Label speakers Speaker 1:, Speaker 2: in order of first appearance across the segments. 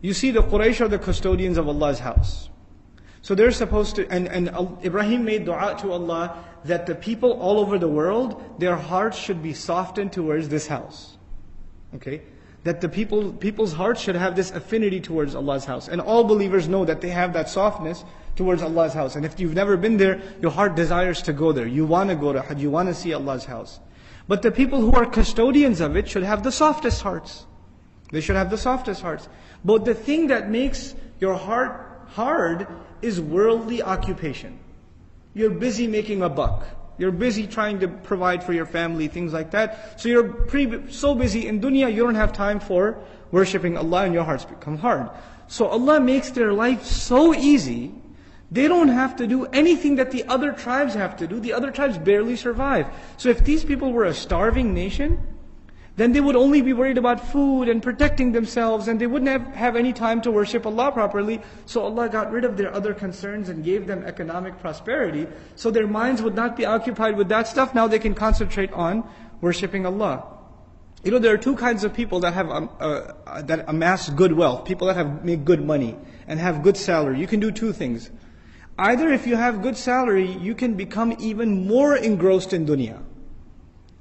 Speaker 1: You see, the Quraysh are the custodians of Allah's house. So they're supposed to, and Ibrahim made dua to Allah that the people all over the world, their hearts should be softened towards this house. Okay? That the people's hearts should have this affinity towards Allah's house. And all believers know that they have that softness towards Allah's house. And if you've never been there, your heart desires to go there. You want to go to Hajj, you want to see Allah's house. But the people who are custodians of it should have the softest hearts. They should have the softest hearts. But the thing that makes your heart hard is worldly occupation. You're busy making a buck. You're busy trying to provide for your family, things like that. So you're so busy in dunya, you don't have time for worshipping Allah, and your hearts become hard. So Allah makes their life so easy, they don't have to do anything that the other tribes have to do. The other tribes barely survive. So if these people were a starving nation, then they would only be worried about food and protecting themselves, and they wouldn't have any time to worship Allah properly. So Allah got rid of their other concerns and gave them economic prosperity. So their minds would not be occupied with that stuff. Now they can concentrate on worshipping Allah. You know, there are two kinds of people that have that amass good wealth. People that make good money and have good salary. You can do two things. Either if you have good salary, you can become even more engrossed in dunya.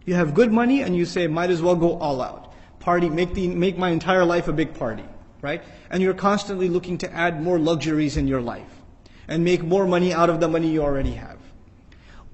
Speaker 1: You have good money and you say, might as well go all out. Party, make my entire life a big party, right? And you're constantly looking to add more luxuries in your life and make more money out of the money you already have.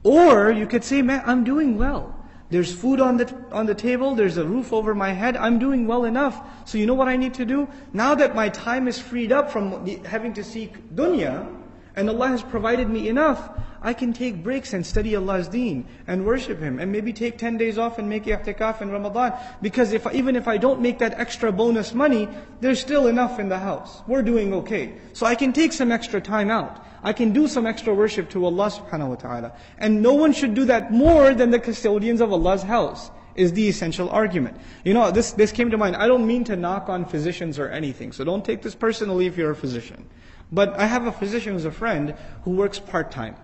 Speaker 1: Or you could say, man, I'm doing well. There's food on the table, there's a roof over my head, I'm doing well enough. So you know what I need to do? Now that my time is freed up from having to seek dunya, and Allah has provided me enough, I can take breaks and study Allah's deen and worship Him, and maybe take 10 days off and make i'tikaf in Ramadan. Because even if I don't make that extra bonus money, there's still enough in the house. We're doing okay. So I can take some extra time out. I can do some extra worship to Allah subhanahu wa ta'ala. And no one should do that more than the custodians of Allah's house, is the essential argument. You know, this came to mind. I don't mean to knock on physicians or anything, so don't take this personally if you're a physician. But I have a physician who's a friend who works part-time.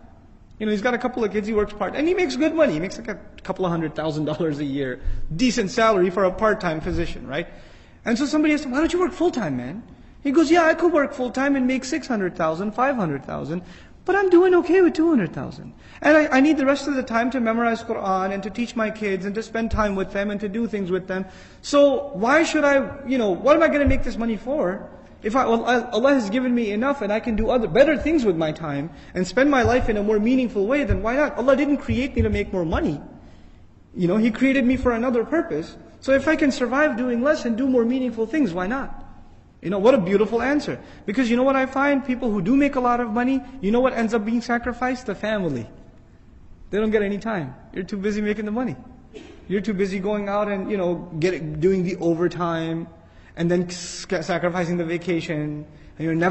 Speaker 1: You know, he's got a couple of kids, he works part-time. And he makes good money. He makes like a couple of $100,000 a year. Decent salary for a part-time physician, right? And so somebody asked him, why don't you work full-time, man? He goes, yeah, I could work full-time and make $600,000, $500,000. But I'm doing okay with $200,000. And I need the rest of the time to memorize Qur'an and to teach my kids and to spend time with them and to do things with them. So why should I, what am I going to make this money for? If Allah has given me enough and I can do better things with my time and spend my life in a more meaningful way, then why not? Allah didn't create me to make more money. He created me for another purpose. So if I can survive doing less and do more meaningful things, why not? What a beautiful answer. Because you know what I find? People who do make a lot of money, you know what ends up being sacrificed? The family. They don't get any time. You're too busy making the money. You're too busy going out and, doing the overtime, and then sacrificing the vacation. And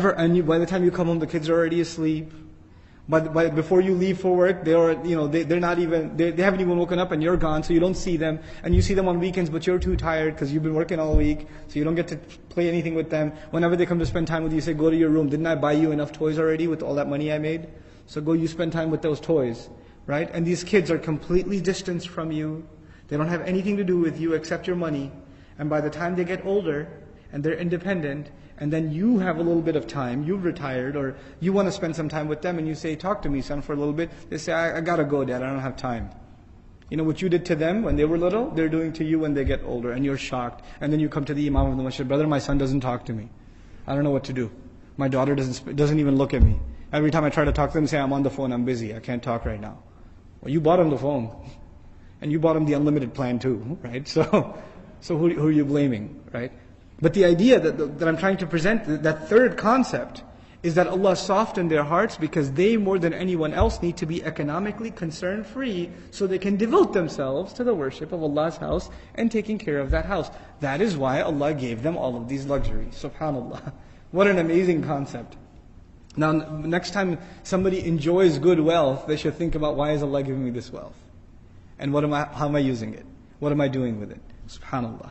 Speaker 1: by the time you come home, the kids are already asleep. But before you leave for work, they haven't even woken up and you're gone, so you don't see them. And you see them on weekends, but you're too tired because you've been working all week, so you don't get to play anything with them. Whenever they come to spend time with you, you say, go to your room. Didn't I buy you enough toys already with all that money I made? So go, you spend time with those toys, right? And these kids are completely distanced from you. They don't have anything to do with you except your money. And by the time they get older and they're independent, and then you have a little bit of time, you've retired, or you want to spend some time with them, and you say, talk to me, son, for a little bit. They say, I gotta go, Dad, I don't have time. What you did to them when they were little, they're doing to you when they get older, and you're shocked. And then you come to the Imam of the Masjid, brother, my son doesn't talk to me. I don't know what to do. My daughter doesn't even look at me. Every time I try to talk to them, say, I'm on the phone, I'm busy, I can't talk right now. Well, you bought him the phone. And you bought him the unlimited plan too, right? So who are you blaming, right? But the idea that I'm trying to present, that third concept, is that Allah softened their hearts because they, more than anyone else, need to be economically concern-free so they can devote themselves to the worship of Allah's house and taking care of that house. That is why Allah gave them all of these luxuries. SubhanAllah. What an amazing concept. Now, next time somebody enjoys good wealth, they should think about, why is Allah giving me this wealth? And how am I using it? What am I doing with it? SubhanAllah.